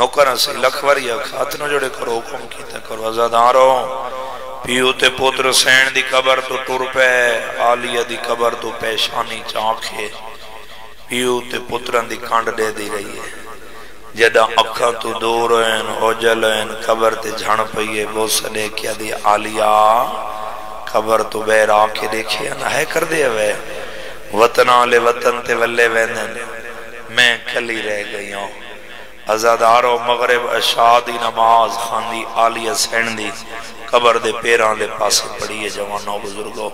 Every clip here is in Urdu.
نوکرہ سے لکھوری ہاتھ نہ جوڑے کرو حکم کیتا کرو عزادارو پیو تے پتر سین دی قبر تو ٹر پے آلیہ دی قبر تو پیشانی چاکھے پیو تے پتران دی کانڈ دے دی رہی ہے جدہ اکھا تو دور ہیں اوجل ہیں قبر تے جھڑ پئیے وہ سنے کیا دی آلیہ قبر تو بیر آکے دیکھے نہ ہے کر دے ہوئے وطنہ لے وطن تے ولے ویندن میں کلی رہ گئی ہوں عزادارو مغرب اشادی نماز خاندی آلیہ سین دی قبر دے پیران دے پاسے پڑھیے جوانوں بزرگوں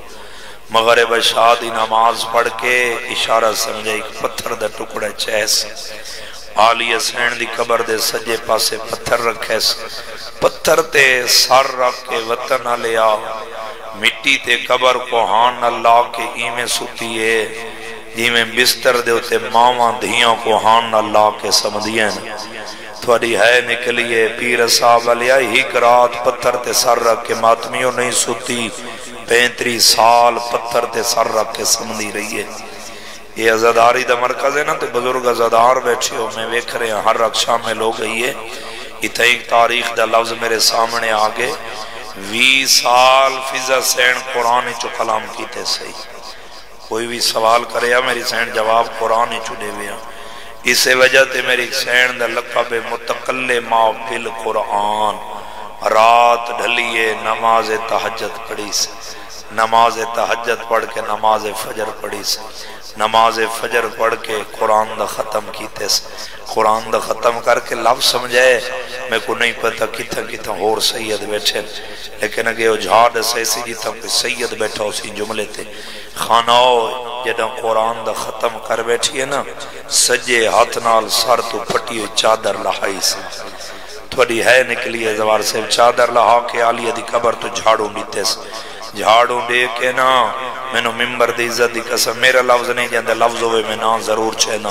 مغرب شادی نماز پڑھ کے اشارہ سمجھے ایک پتھر دے ٹکڑے چیس آلیہ سین دی قبر دے سجے پاسے پتھر رکھے پتھر تے سر رکھ کے وطن لیا مٹی تے قبر کو ہان اللہ کے ایمیں سوتیے جیمیں بستر دے ہوتے ماما دھیاں کو ہان اللہ کے سمدھیاں تھوڑی ہے نکلیے پیر صاحب علیہ ہی کرات پتھر تے سر رکھ کے ماتمیوں نہیں سوتی 35 سال پتھر تے سر رکھ کے سمدھی رہی ہے یہ عزاداری دا مرکز ہے نا تے بزرگ عزادار بیٹھے ہو میں ویکھ رہے ہیں ہر رکشہ میں لوگ گئی ہے اتھا ایک تاریخ دا لفظ میرے سامنے آگے 20 سال فضا سین قرآن چو کلام کیتے صحیح کوئی بھی سوال کرے یا میری سین جواب قرآن چڑے ہوئے ہیں اسے وجہ تے میری سین دا لقب متکلمہ بالقرآن رات ڈھلیے نماز تہجد پڑھی سے نماز تہجد پڑھ کے نماز فجر پڑھی سے نماز فجر پڑھ کے قرآن دا ختم کیتے سے قرآن دا ختم کر کے لفظ سمجھائے میں کو نہیں پتا کتھا اور سید بیٹھے لیکن اگے اجھاڑ سیسی جیتا کوئی سید بیٹھا اسی جملے تے خاناؤ جدہ قرآن دا ختم کر بیٹھی ہے نا سجے ہاتھ نال سر تو پھٹی ہوئی چادر لہائی سے تھوڑی ہے نکلی ہے زوار سے چادر لہا کے آلیہ دی قبر تو جھاڑوں دیتے سے جھاڑوں دے کے نا میں نو ممبر دی عزت دی قسم میرا لفظ نہیں جاندے لفظ ہوئے میں نا ضرور چھے نا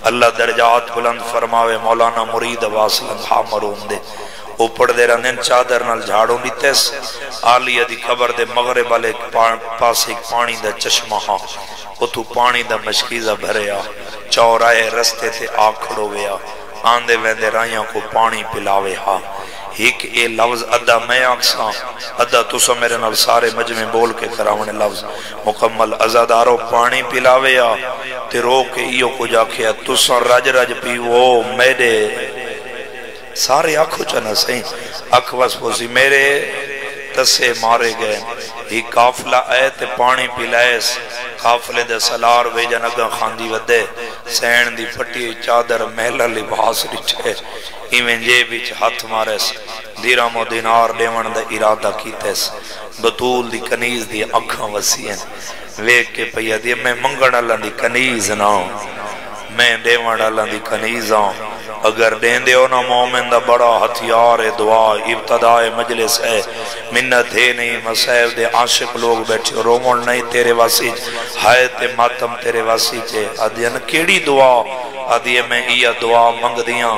اللہ درجات بلند فرماوے مولانا مرید واصلند ہا مرون دے اوپر دے رہنے چادر نال جھاڑوں دیتے سے آلیہ دی قبر دے مغرب والے پاس ایک پانی دا چشمہ ہاں وہ تو پانی دا مشکیزہ بھرے آ چورائے رستے تے آکھڑو ویا آندے ویندے رائیاں کو پانی پلاوے ہاں ایک اے لفظ ادھا میں آکساں ادھا تسا میرے نال سارے مجمع بول کے کراونے لفظ مکمل عزادارو پانی پلاوے آ تے رو کے ایو کو جا کیا تسا رج رج پیو میرے سارے آنکھو چنا سہیں اکھ وسپوسی میرے تسے مارے گئے ہی کافلہ آئے تے پانی پلائیس کافلے دے سلار ویجن اگا خاندی ودے سین دی پھٹی چادر محلہ لباس رچھے ایمیں جے بیچ ہاتھ مارس دیرام و دینار دیوان دا ارادہ کیتیس بطول دی کنیز دی اکھاں وسیعیں ویک کے پہیا دی میں منگڑ اللہ دی کنیز نا میں دیوان اللہ دی کنیز آن اگر دین دے ہونا مومن دا بڑا ہتھیار دعا ابتداء مجلس ہے منت ہے نہیں مسائب دے عاشق لوگ بیٹھے رومن نہیں تیرے واسی ہائے تے ماتم تیرے واسی چے آدھیان کیڑی دعا آدھیے میں یہ دعا منگ دیاں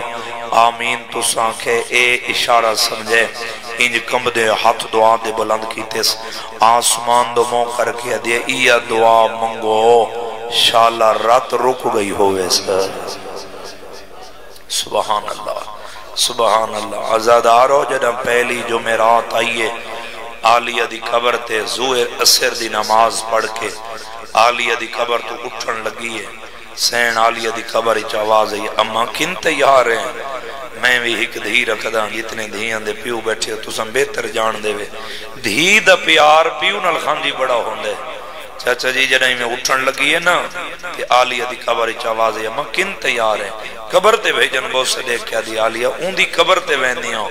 آمین تو سانکھے اے اشارہ سمجھے انج کمب دے ہاتھ دعا دے بلند کیتے آسمان دو مو کر کے آدھیے یہ دعا منگو شاءاللہ رات رک گئی ہوئے سر سبحان اللہ سبحان اللہ عزادارو جدہ پہلی جمعرات آئیے آلیہ دی قبر تے زوئر اثر دی نماز پڑھ کے آلیہ دی قبر تو اٹھن لگی ہے سین آلیہ دی قبر اچھ آواز ہے اما کن تیار ہیں میں بھی ایک دھی رکھدا جتنے دھیاں دے پیو بیٹھے تو سم بہتر جان دے وے دھی دا پیار پیو نال خاندی بڑا ہوندے چاچا جی جنہی میں اٹھن لگی ہے نا کہ آلیہ دی قبر اچھ آواز ہے اما کن تیار ہیں قبر تے بھیجن بہت سے دیکھ کیا دی آلیہ اون دی قبر تے ویندیاں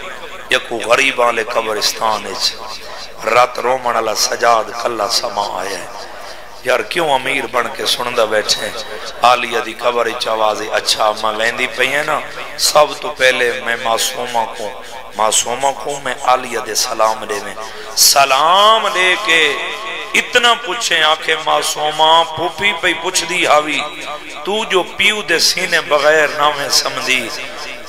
یکو غریب آلے قبرستان اچھ رات رومن اللہ سجاد کلہ سما آیا ہے یار کیوں امیر بن کے سندہ بیٹھے آلیہ دی قبر اچھ آواز ہے اچھا اما ویندی پہی ہے نا سب تو پہلے میں معصومہ کو میں آلیہ دے سلام دے میں سلام دے کے اتنا پوچھیں آکھے معصومہ پھوپی پہ پوچھ دی ہاوی تو جو پیو دے سینے بغیر نامے سمدھی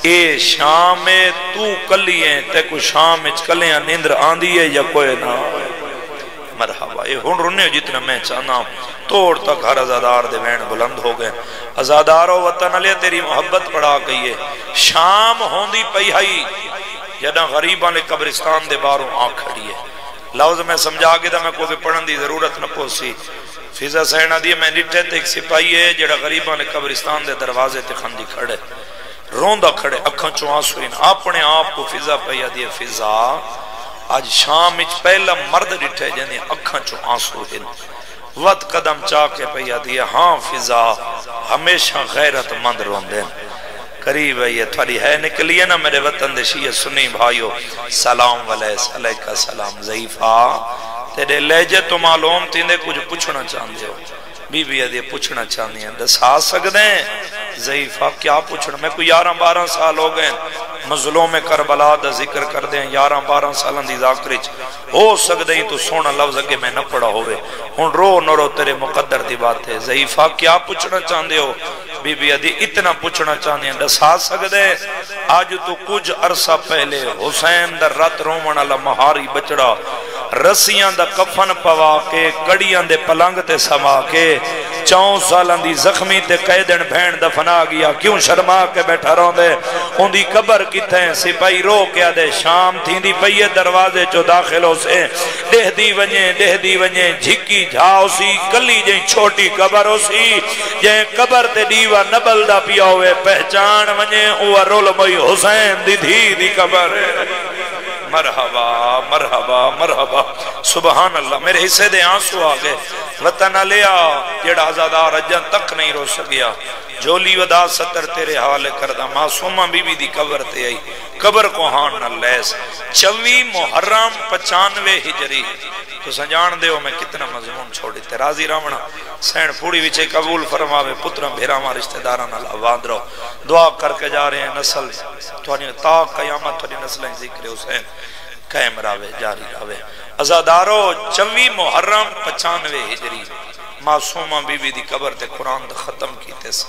اے شام تو کلی ہیں تے کو شام اچ کلیاں نیندر آندھی ہے یا کوئی نہ مرحبا اے ہن رنے جتنا میں چاہنا توڑ تک ہر ازادار دے وین بلند ہو گئے ازادارو وطن علیہ تیری محبت پڑھا گئی ہے شام ہوندی پئی ہائی جدہ غریباں نے قبرستان دے باروں آنکھ کھڑی ہے لفظ میں سمجھا گیا میں کوئی پڑھن دی ضرورت نہ پوسی فضا سہنا دی میں ڈٹھے تے ایک سپاہی ہے جڑا غریباں نے قبرستان دے دروازے تے کھندی کھڑے روندہ کھڑے اکھاں چوں آنسو ان اپنے آپ کو فضا پیا دی فضا آج شام اچ پہلا مرد ڈٹھے جنہیں اکھاں چوں آنسو ان وقت قدم چاہ کے پیا دی ہاں فضا ہمیشہ غیرت مند روندے قریب ہے یہ تھوڑی ہے نکلی ہے نا میرے وطن دے شیعہ سنی بھائیو سلام علیکہ سلام ضعیفہ تیرے لہجے تو معلوم تیندے کچھ پوچھنا چاہتے ہو بی بی ادھے پوچھنا چاہتے ہیں دسا سکتے ہیں ضعیفہ کیا پوچھنا میں کوئی 11-12 سال ہو گئے مظلوم کربلا دا ذکر کر دیں 11-12 سالوں دی ذاکرچ ہو سکتے ہیں تو سونا لفظ اگے میں نہ پڑا ہوئے ہن رو نہ رو تیرے مقدر دی بات ہے ضعیفہ کیا پوچھنا چاہتے ہو بی بی ادھی اتنا پوچھنا چاہتے ہیں دسا سکتے ہیں آج تو کچھ عرصہ پہلے حسین دا رات رومن والا مہاری بچڑا رسیاں دا کفن پوا کے کڑیاں دے پلنگ تے سما کے 4 سالاں دی زخمی تے قیدن بہن دفنا گیا کیوں شرما کے بیٹھا رہوں دے ان دی قبر کتے ہیں سپاہی رو کیا دے شام تھی دی پئیے دروازے چو داخلوں سے دہ دی ونجے جھکی جھاؤ سی کلی جائیں چھوٹی قبر ہو سی جائیں قبر تے دیوہ نبل دا پیا ہوئے پہچان ونجے اوہ رول موئی حسین دی دھی دی قبر ہے مرحبا مرحبا مرحبا سبحان اللہ میرے حصے دے آنسو آگئے وطن علیہ جڑا آزادار اجن تک نہیں رو سکیا جولی ودا 70 تیرے حوالے کردہ معصومہ بی بی دی قبر تے آئی قبر کو ہاں نہ لیس 24 محرم 95 ہجری تو سنجان دے ہو میں کتنا مضمون چھوڑی تے راضی رامنا سین پوڑی وچے قبول فرماوے پترم بھیراما رشتہ داران اللہ آباد رہو دعا کر کے جا رہے ہیں نسل توانی تا قیامت توانی نسلیں ذکر حسین قائم راوے جاری راوے ازادارو 24 محرم 95 ہجری معصومہ بی بی دی قبر تے قرآن دا ختم کیتے سے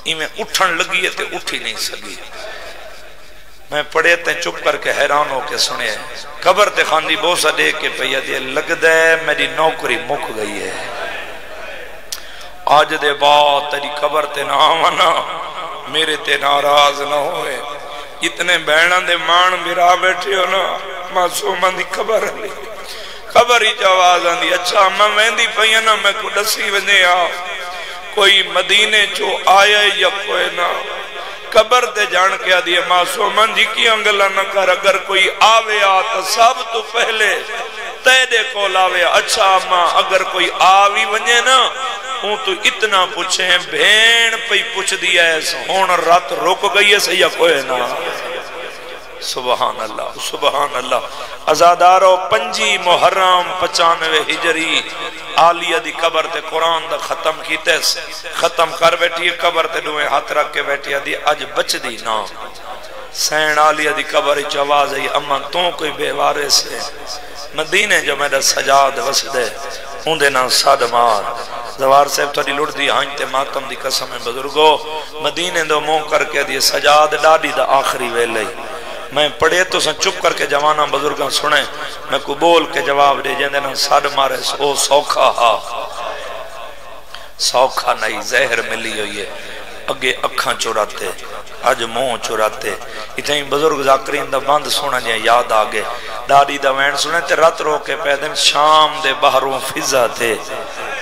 ایمیں اٹھن لگی ہے تے اٹھی نہیں سکی میں پڑھے تے چپ کر کے حیران ہو کے سنے قبر تے خاندی بوسہ دے کے پہیا دے لگ دے میری نوکری مک گئی ہے آج دے بعد تیری قبر تے نہ آوانا میرے تے ناراض نہ ہوئے اتنے بہنان دے مان میرا بیٹھے ہو نا معصومہ دی قبر لی قبر ہی جواز آندی اچھا میں ویندی پہینا میں کو ڈسی ونے آ کوئی مدینے چو آئے یا کوئی نہ قبر تے جان کیا دیئے معصومن جی کی انگلہ نہ کر اگر کوئی آوے آتا سب تو پہلے تیدے کو لاوے اچھا ماں اگر کوئی آوی ونجے نا ہوں تو اتنا پوچھے ہیں بھین پہ پوچھ دیا ہے ہون رات رک گئی ہے سے یا کوئی نہ سبحان اللہ ازادارو 5 محرم 95 ہجری آلیہ دی قبر تے قرآن دا ختم کیتے ختم کر بیٹھی قبر تے دوئے ہاتھ رکھ کے بیٹھی دی اج بچ دی نا سین آلیہ دی قبر چواز ہے امان تو کوئی بے وارے سے مدینے جو میرا سجاد وسدے ہوندے نا ساد مار زوار صاحب تھوڑی لڑ دی ہانجتے ماتم دی قسم بزرگو مدینے دو موں کر کے دی سجاد ڈاڈی دا آخری ویلے میں پڑھے تو سن چپ کر کے جوانہ بزرگاں سنے میں کو بول کے جواب دے جاندے نا ساڑھ مارے او سوکھا ہا سوکھا نہیں زہر ملی ہوئی ہے اگے اکھاں چوراتے اج منہ چوراتے اتنی بزرگ ذاکرین دا بند سونا جائے یاد آگے داڑی دا وین سنے تے رات رو کے پیدن شام دے باہروں فضا تے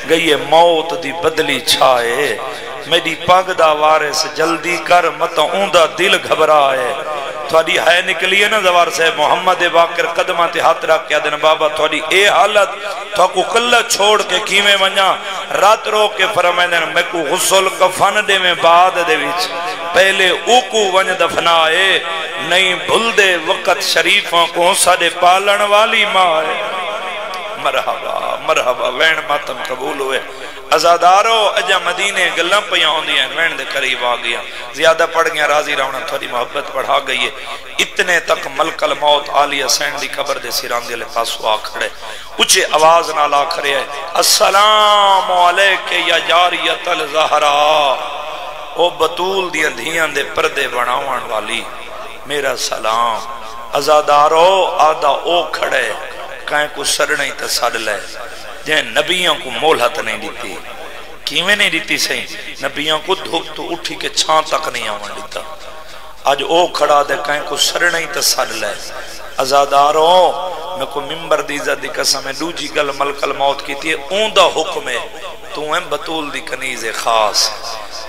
گئی موت دی بدلی چھائے میری پاگ دا وارث جلدی کر مت اوندا دل گھبرائے تھوڑی ہے نکلی ہے نا زوار سے محمد باقر قدمہ تے ہاتھ رکھ کے دن بابا تھوڑی اے حالت تو کو کلہ چھوڑ کے کیمیں ونجا رات رو کے فرمائے میں کو غسل کفن دے میں بعد دے وچ پہلے اوکو ونج دفنائے نہیں بھل دے وقت شریفوں کو ساڑے پالن والی ماں ہے مرحبا مرحبا وین ماتم قبول ہوئے ازادارو اجا مدینے گلہ پیاں ہوں دیا وین دے قریب آگیا زیادہ پڑھ گیا راضی راونا تھوڑی محبت پڑھا گئی ہے اتنے تک ملک الموت آلیہ سین دی قبر دے سیران دے لے پاسو آ کھڑے اچھے آواز نہ لا کھڑے ہے السلام علیکہ یا جاریت الزہرا او بطول دیا دھیان دے پردے بناوان والی میرا سلام ازادارو آدھا او کھڑے کہیں کو سڑنے ہی تساڑ لے جہیں نبیوں کو مولہت نہیں دیتی کیویں نہیں دیتی سہیں نبیوں کو دھوپ تو اٹھی کے چھان تک نہیں آوان دیتا آج او کھڑا دے کہیں کو سڑنے ہی تساڑ لے ازاداروں میں کو ممبر دی عزت دی قسم ہے دوجی گل ملک الموت کی تھی اون دا حکم ہے تو ہیں بطول دی کنیز خاص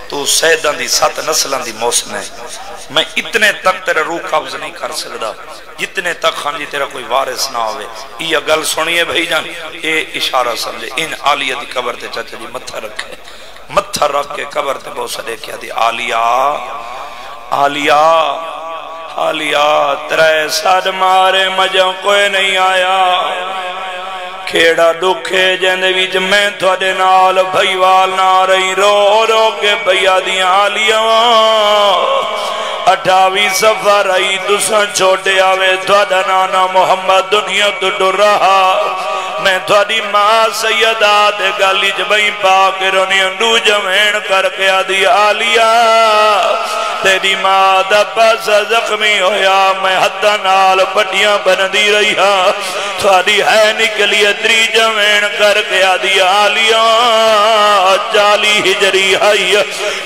تو سیدان دی 7 نسلان دی موسم ہے میں اتنے تک تیرا روح قبض نہیں کر سکتا جتنے تک خان جی تیرا کوئی وارث نہ ہوئے یہ گل سنیے بھائی جان اے اشارہ سمجھے ان عالیہ دی قبر تے چاچا جی متھا رکھے متھا رکھ کے قبر تے بہت سڑے کیا دی عالیہ عالیہ عالیہ ترے ساد مارے مجھوں کوئی نہیں آیا کھیڑا دکھے جندے ویچ میں تھوڑے نال بھائیوال نہ رہی رو رو کے بھیا دیاں عالیہ 28 سفر آئی تساں چھوٹے آوے تھوڑا نانا محمد دنیا تو ڈر رہا میں تھوڑی ماں سیدہ دے گالی جبائیں پاک رونی انڈو جمعین کر کے آدھی عالیہ تیری ماں دا پاسا زخمی ہویا میں حدہ نال پٹیاں بندی رہی ہاں تھوڑی ہے نکلی ادری جمعین کر کے آدھی عالیہ 40 ہجری آئی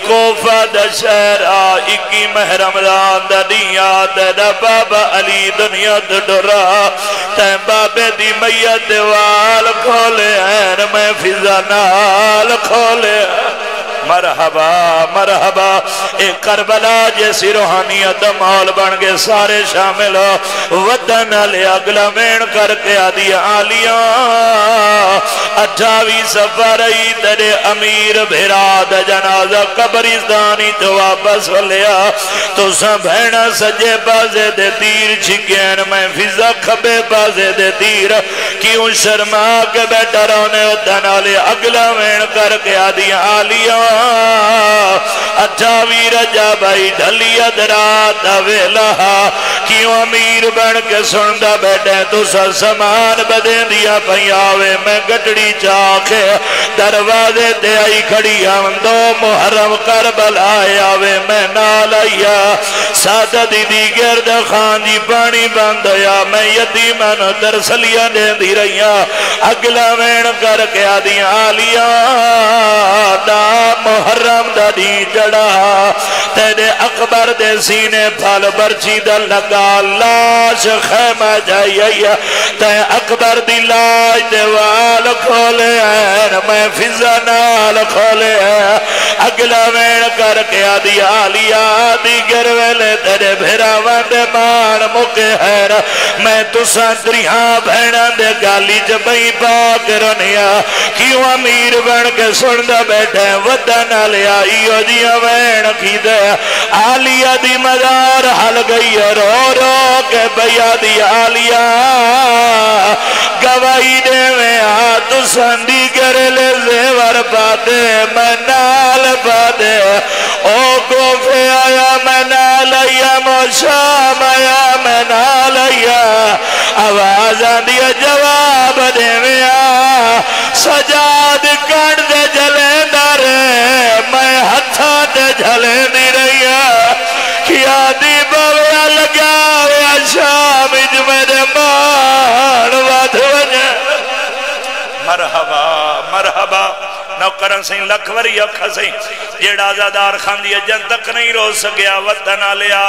کوفہ دا شہرہ 21 مہر رمضان دا دنیا دا بابا علی دنیا دا ڈرا تین بابے دی میت وال کھولے ہیں میں فضا نال کھولے مرحبا مرحبا ایک کربلا جیسی روحانیت مول بن گئے سارے شامل وطن علی اگلا مین کر کے آدھی عالیہ 28 سفر ای تیرے امیر بھراد جنازہ قبرستانی جو واپس لیا تو سنبھینا سجے بازے دے تیر چھکین میں فضا کھبے بازے دے تیر کیوں شرما کے بیٹھا رونے وطن علی اگلا مین کر کے آدھی عالیہ 28 رجب آئی ڈھلی ادرات ویلا کیوں امیر بن کے سندہ بیٹھے تو سا سامان بدیں دیا پہیاوے میں گٹڑی چاکے دروازے دے آئی کھڑی ہم 2 محرم کربلا آئے میں نال آئیا سادہ دیدی گرد خان جی پانی بند آیا میں یتیمن درسلیاں دے دی رہیا اگلا وین کر کے آدھی عالیہ دا محرم دا دی جڑا تیرے اکبر دے سینے پھال برچی دا لگا لاش خیمہ جائی تے اکبر دی لاش دے وال کھولے ہیں میں فضا نال کھولے ہیں اگلا وین کر کے آدھی عالیہ دی گرویلے تیرے بھیراوان دے مان مکے ہے میں تو ساتریاں بھیڑا دے گالی جبئی پاک رنیا کیوں امیر بن کے سندہ بیٹھے ودن لیا ایو جیاں وین کی دے عالیہ دی مدار حل گئی رو رو کے بیا دی عالیہ گواہی دے میں تو سندی کرلے زیور پاتے میں نال پاتے او کوفے آیا میں نال آیا موشام آیا میں نال آیا آواز آدیا جواب دے میں سجاد کٹ دے جلیں دارے میں ہتھا دے جلیں دی رہیا کیا دی بویا لگا ویا شام اج میرے مان واد وجہ مرحبا مرحبا نوکرن سہیں لکھوری اکھا سہیں جیڑا زادار خان دی اجن تک نہیں رو سکیا وطن آلیا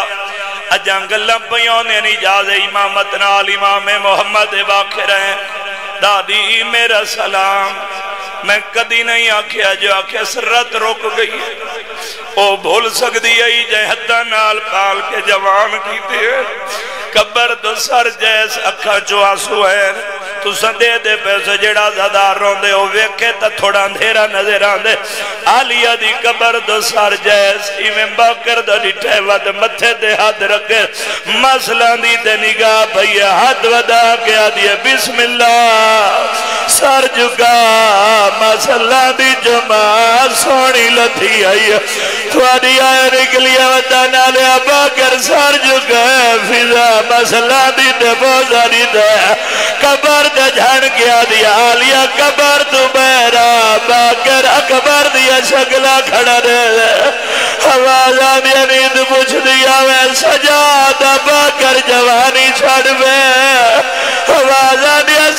اجن گلم پیونے نہیں جازے امامت نال امام محمد باکر ہیں دادی میرا سلام میں کدی نہیں آکھیا جو آکھیا سرت روک گئی او بھول سکتی ہے جائے حدہ نال پال کے جوان کی تھے کبر تو سر جیس اکھا جو آسو ہے تو سندے دے پیسے جڑا زدار رون دے او ویکھے تا تھوڑا اندھیرا نظر آن دے عالیہ دی کبر دو سار جیس ایمیں باکر دا ڈٹھے ود متھے دے ہاتھ رکھے مسئلہ دی تے نگاہ بھئیے ہاتھ ودا کیا دیئے بسم اللہ سار جگا مسئلہ دی جماع سونی لتھی آئی تھوڑی آئے نکلیا وطانا لیا باکر سار جگا فضا مسئلہ دی تے بوزاری دے کبر دے جھن کیا دیا عالیہ کبر تو بیرا باکر اکبر دیا شکلہ کھڑا دے حوازہ دیا نیند پوچھ دیا وے سجادہ باکر جوانی چھڑ بے حوازہ دیا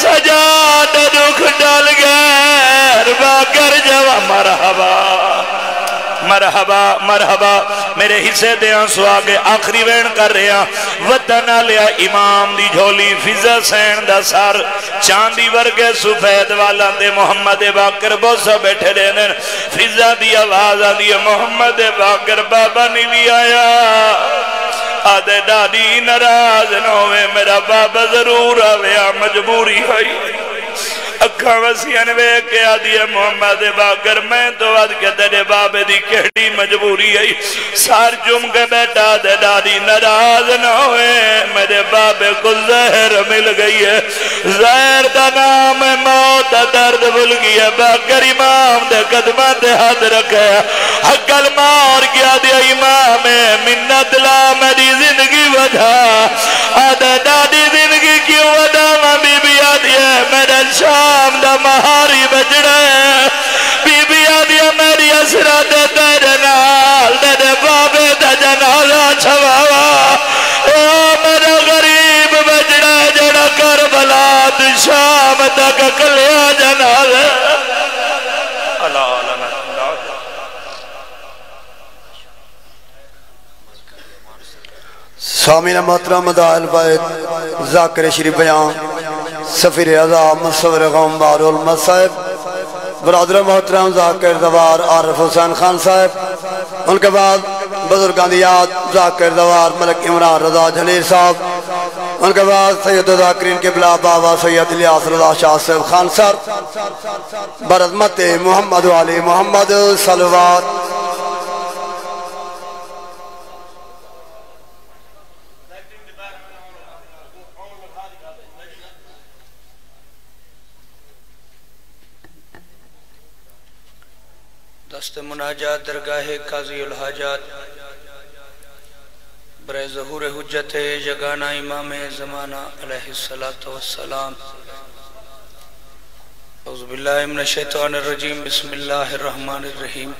مرحبا مرحبا میرے حصے دیاں سوا کے آخری وین کر رہے ہیں ودنا لیا امام دی جھولی فضا سین دا سار چاندی ورگے سفید والا دے محمد باقر بوسا بیٹھے رہنے فضا دی آواز آدھی محمد باقر بابا نہیں بھی آیا آدھے ڈاڈی نراز نوے میرا بابا ضرور آویا مجبوری ہوئی اکھا وسیعن وے کے آدھی محمد باقر میں تو آدھ کے تیرے بابے دی کہڑی مجبوری ہے سار جم کے بیٹھا دے ڈاڈی نراز نہ ہوئے میرے بابے کو زہر مل گئی ہے زہر دا نام موت درد بھول گیا باقر امام دے قدمہ دے ہاتھ رکھے حقل مار کیا دیا امام منت لا میری زندگی وجہ آدھے ڈاڈی زندگی کیوں وجہ میں بی بی آدھی ہے میرے شام دا مہاری بجڑے بی بی آدھی ہے میری اسرہ دے تیرے نال دے بابے دا جنازہ چھواوا او میرا غریب بجڑے جڑا کربلا دی شام تک کلیا جنازہ اللہ اللہ سامین محترم مدائل فائد ذاکر شریف بیان سفیر اعظم مصور غم بار المصائب برادر محترم ذاکر دوار عارف حسین خان صاحب ان کے بعد بزرگان دیات ذاکر دوار ملک عمران رضا جلیل صاحب ان کے بعد سید ذاکرین کے بلا بابا سید الیاس رضا شاہ صاحب خان سر برعظمت محمد علی محمد صلوات دست مناجات درگاہ قاضی الحاجات برائے ظہور حجت جگانہ امام زمانہ علیہ السلام اعوذ باللہ من الشیطان الرجیم بسم اللہ الرحمن الرحیم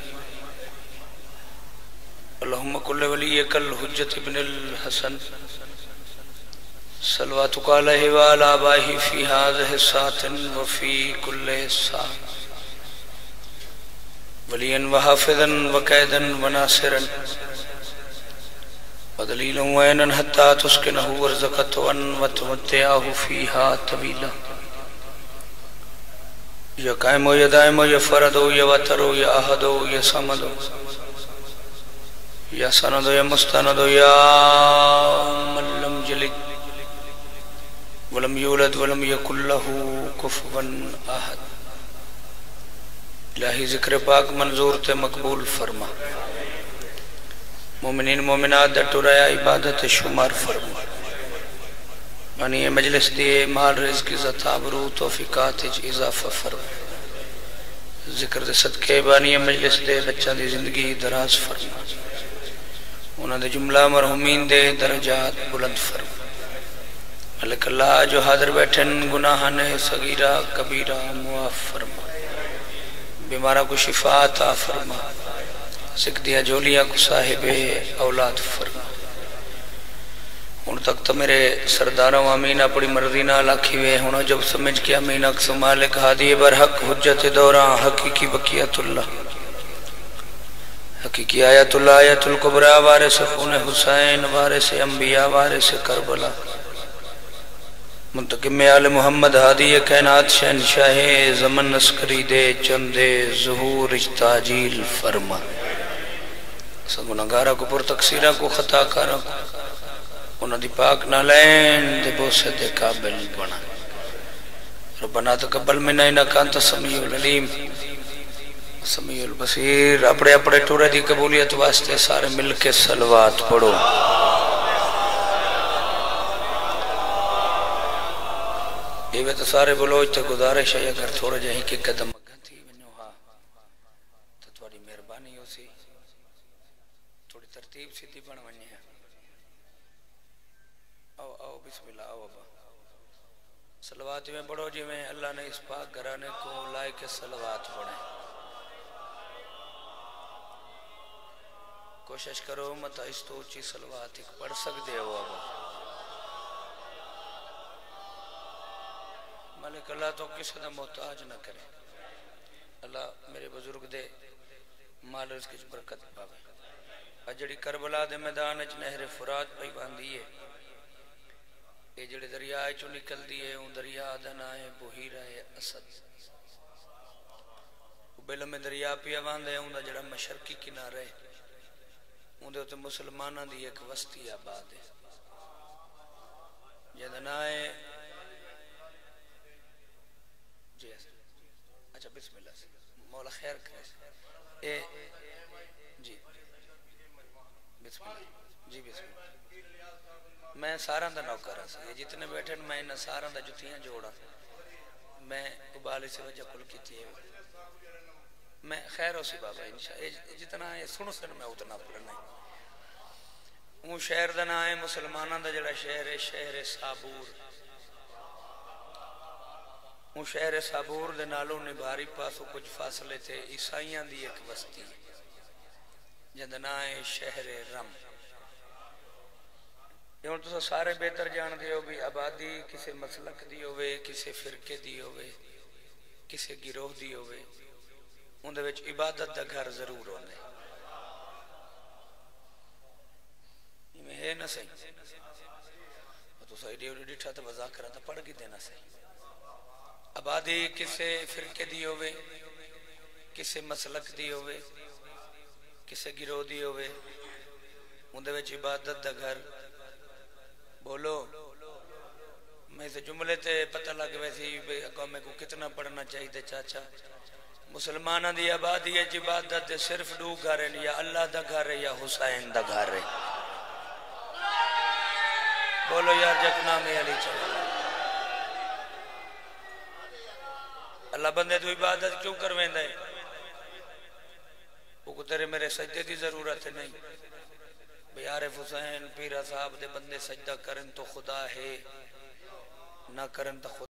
اللہم کل ولیک الحجت ابن الحسن صلواتک علیہ وعلا آبائہ فی هذه الساعة وفی کل ساعة وليا وحافظا وقائدا وناصرا ودليلا وعينا حتى تسكنه ورزقته وتمتعه فيها طويلا يا قائم يا دائم يا فرد يا وتر يا احد يا صمد يا سند يا مستند يا من لم يلد ولم يولد ولم يكن له كفوا احد الہی ذکر پاک منظور تے مقبول فرما مومنین مومنات دٹو رہا عبادت شمار فرما مانی مجلس دیئے مال رزق عزت آبرو توفیقات اضافہ فرما ذکر دے صدقے بانی مجلس دے بچہ دی زندگی دراز فرما انہاں دے جملہ مرحومین دے درجات بلند فرما ملک اللہ جو حاضر بیٹھن گناہاں صغیرہ کبیرہ معاف فرما بیمارہ کو شفا عطا فرما سکھ دیا جولیاں کو صاحب اولاد فرما ان تک تو میرے سرداروں امین اپنی مرضی نہ لاکھی وے ہونا جب سمجھ کیا امین اکس مالک ہادی برحق حجت دوران حقیقی بقیت اللہ حقیقی آیت اللہ آیت القبرہ وارث خون حسین وارث انبیاء وارث کربلا منتقم آل محمد ہادی کائنات شہنشاہ زمن عسکری دے چندے ظہور اجتاجیل فرما سب گناہگارہ کو پر تقصیرہ کو خطا کارہ کو انہاں دی پاک نالین دے بوسے دے قابل بنا ربنا تقبل منا انکا انت سمیع العلیم سمیع البصیر اپنے اپنے ٹورے دی قبولیت واسطے سارے مل کے صلوات پڑھو یہ تو سارے بلوچ تے گزارش ہے اگر تھوڑا جہی کی قدم گھنٹی ونوہا تو تھوڑی مہربانی ہو سی تھوڑی ترتیب سیدھی بن ونی ہے آو آو بسم اللہ آو ابا صلوات میں بڑھو جی میں اللہ نے اس پاک گھرانے کو لائے کے صلوات پڑھیں کوشش کرو مت اس تو اچھی صلوات ایک پڑھ سکتے ہو ابا مالک اللہ تو کسی دا محتاج نہ کرے اللہ میرے بزرگ دے مال رزق وچ برکت پاوے جڑی کربلا دے میدان وچ نہر فرات پئی باندھی ہے یہ جڑے دریا چوں نکلدی ہے اون دریا دا نام ہے بحیرہ اسد بل میں دریا پیا واندا ہے اون دا جڑا مشرقی کنارہ ہے اون دے تے مسلماناں دی ایک وسطی آباد ہے جدا نام ہے جی اچھا بسم اللہ سے مولا خیر کرے اے جی بسم اللہ جی بسم اللہ میں سارا دا نوکر ہاں یہ جتنے بیٹھے میں انہاں سارا دا جتیاں جوڑا میں ابالی سے وجہ کل کی تھی میں خیر ہو سی بابا انشاءاللہ جتنا ہے سن سن میں اتنا پڑھنا ہے اون شہر دا نام ہے مسلمانہ دا جڑا شہر ہے شہر سابور اون شہر سابور دے نالوں نبھاری پاسو کچھ فاصلے تھے عیسائیاں دی ایک بستی جند نام ہے شہر رم یہ تو سارے بہتر جان دیو بھی آبادی کسے مسلک دی ہوئے کسے فرقے دی ہوئے کسے گروہ دی ہوئے ان دے وچ عبادت دا گھر ضرور ہونے یہ ہے نہ صحیح تو صحیح دیو ڈیٹھا تو وذاکرہ تو پڑھ گی دینا صحیح آبادی کسے فرقے دی ہوئے کسے مسلک دی ہوئے کسے گروہ دی ہوئے ان دے وچ عبادت دا گھر بولو میں سے جملے تے پتہ لگ ویسی اقوامے کو کتنا پڑھنا چاہیے تھے چاچا مسلمانہ دی آبادی ہے عبادت دے صرف دو گھر ہیں یا اللہ دا گھر ہے یا حسین دا گھر ہے بولو یار جتنا میں علی چلا اللہ بندے تو عبادت کیوں کرویں دے وہ کو تیرے میرے سجدے دی ضرورت ہے نہیں بیارف حسین پیرہ صاحب دے بندے سجدہ کرن تو خدا ہے نہ کرن تو خدا